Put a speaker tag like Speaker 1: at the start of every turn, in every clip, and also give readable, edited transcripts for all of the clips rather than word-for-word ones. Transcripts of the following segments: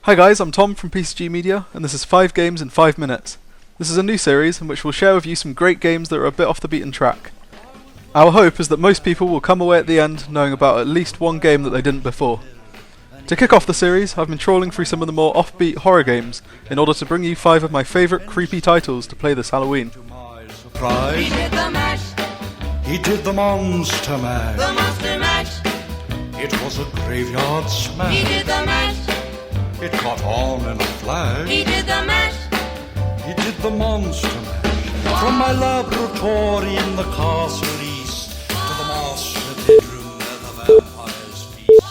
Speaker 1: Hi guys, I'm Tom from PCGMedia, and this is 5 games in 5 minutes. This is a new series in which we'll share with you some great games that are a bit off the beaten track. Our hope is that most people will come away at the end knowing about at least one game that they didn't before. To kick off the series, I've been trawling through some of the more offbeat horror games in order to bring you 5 of my favourite creepy titles to play this Halloween.
Speaker 2: He did the mash. He did the monster mash. The monster mash. It was a graveyard smash. He did the mash. It caught on in a flash. He did the mash. He did the monster mash. From my laboratory in the castle east to the master bedroom where the vampires feast.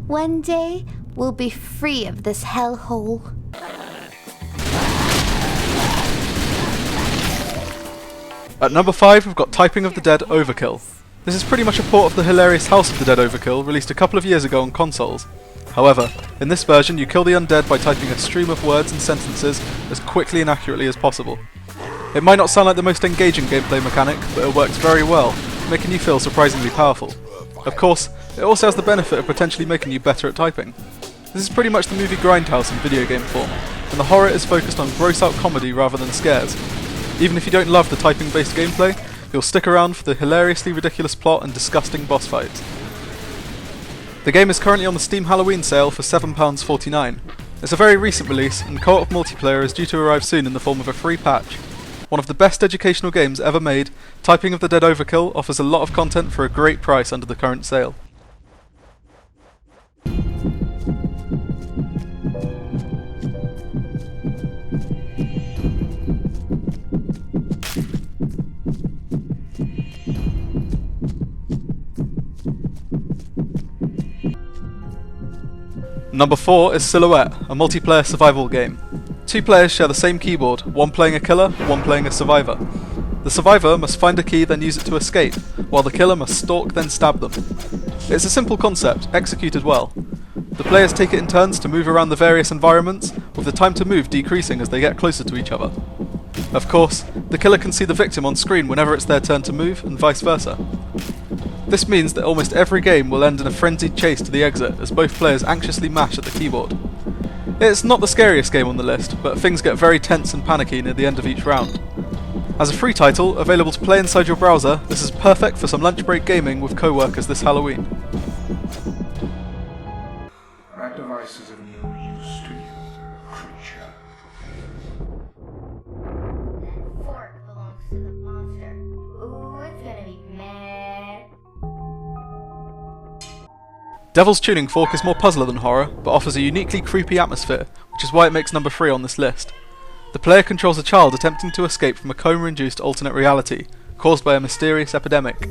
Speaker 3: One day, we'll be free of this hellhole.
Speaker 1: At number 5 we've got Typing of the Dead Overkill. This is pretty much a port of the hilarious House of the Dead Overkill released a couple of years ago on consoles. However, in this version you kill the undead by typing a stream of words and sentences as quickly and accurately as possible. It might not sound like the most engaging gameplay mechanic, but it works very well, making you feel surprisingly powerful. Of course, it also has the benefit of potentially making you better at typing. This is pretty much the movie Grindhouse in video game form, and the horror is focused on gross out comedy rather than scares. Even if you don't love the typing based gameplay, you'll stick around for the hilariously ridiculous plot and disgusting boss fights. The game is currently on the Steam Halloween sale for £7.49. It's a very recent release, and co-op multiplayer is due to arrive soon in the form of a free patch. One of the best educational games ever made, Typing of the Dead Overkill offers a lot of content for a great price under the current sale. Number 4 is Silhouette, a multiplayer survival game. 2 players share the same keyboard, one playing a killer, one playing a survivor. The survivor must find a key then use it to escape, while the killer must stalk then stab them. It's a simple concept, executed well. The players take it in turns to move around the various environments, with the time to move decreasing as they get closer to each other. Of course, the killer can see the victim on screen whenever it's their turn to move, and vice versa. This means that almost every game will end in a frenzied chase to the exit as both players anxiously mash at the keyboard. It's not the scariest game on the list, but things get very tense and panicky near the end of each round. As a free title, available to play inside your browser, this is perfect for some lunch break gaming with co-workers this Halloween.
Speaker 4: That device is of no use to you, creature.
Speaker 5: That fork belongs to the monster. Ooh, it's gonna be mad.
Speaker 1: Devil's Tuning Fork is more puzzler than horror, but offers a uniquely creepy atmosphere, which is why it makes number 3 on this list. The player controls a child attempting to escape from a coma-induced alternate reality, caused by a mysterious epidemic.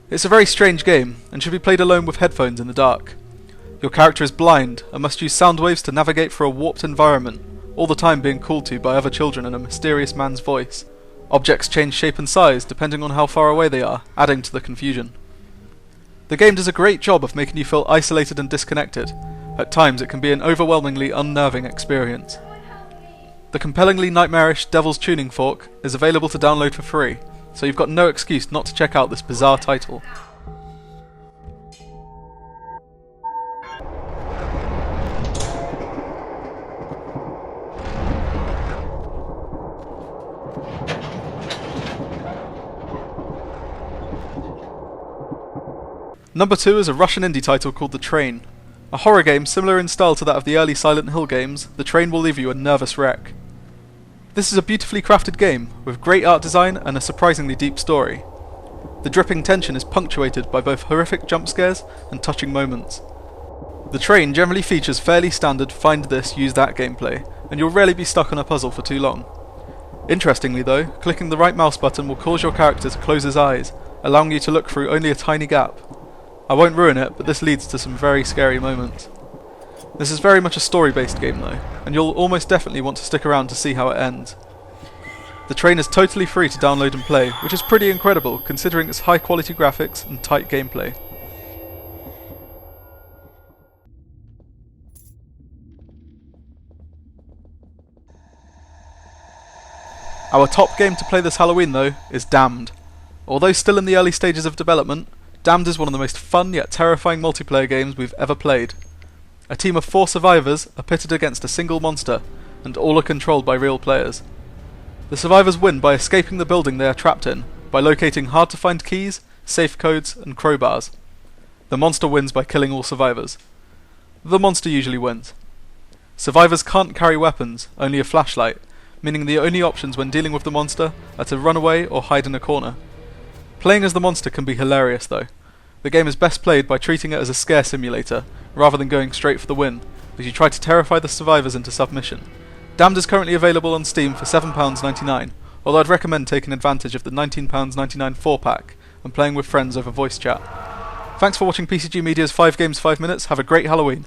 Speaker 1: It's a very strange game, and should be played alone with headphones in the dark. Your character is blind, and must use sound waves to navigate through a warped environment, all the time being called to by other children in a mysterious man's voice. Objects change shape and size depending on how far away they are, adding to the confusion. The game does a great job of making you feel isolated and disconnected. At times it can be an overwhelmingly unnerving experience. The compellingly nightmarish Devil's Tuning Fork is available to download for free, so you've got no excuse not to check out this bizarre title. Number 2 is a Russian indie title called The Train. A horror game similar in style to that of the early Silent Hill games, The Train will leave you a nervous wreck. This is a beautifully crafted game, with great art design and a surprisingly deep story. The dripping tension is punctuated by both horrific jump scares and touching moments. The Train generally features fairly standard find this, use that gameplay, and you'll rarely be stuck on a puzzle for too long. Interestingly though, clicking the right mouse button will cause your character to close his eyes, allowing you to look through only a tiny gap. I won't ruin it, but this leads to some very scary moments. This is very much a story-based game though, and you'll almost definitely want to stick around to see how it ends. The Train is totally free to download and play, which is pretty incredible considering its high quality graphics and tight gameplay. Our top game to play this Halloween though is Damned. Although still in the early stages of development, Damned is one of the most fun yet terrifying multiplayer games we've ever played. A team of 4 survivors are pitted against a single monster, and all are controlled by real players. The survivors win by escaping the building they are trapped in, by locating hard-to-find keys, safe codes, and crowbars. The monster wins by killing all survivors. The monster usually wins. Survivors can't carry weapons, only a flashlight, meaning the only options when dealing with the monster are to run away or hide in a corner. Playing as the monster can be hilarious though. The game is best played by treating it as a scare simulator, rather than going straight for the win, as you try to terrify the survivors into submission. Damned is currently available on Steam for £7.99, although I'd recommend taking advantage of the £19.99 4-pack and playing with friends over voice chat. Thanks for watching PCG Media's 5 Games 5 Minutes, have a great Halloween!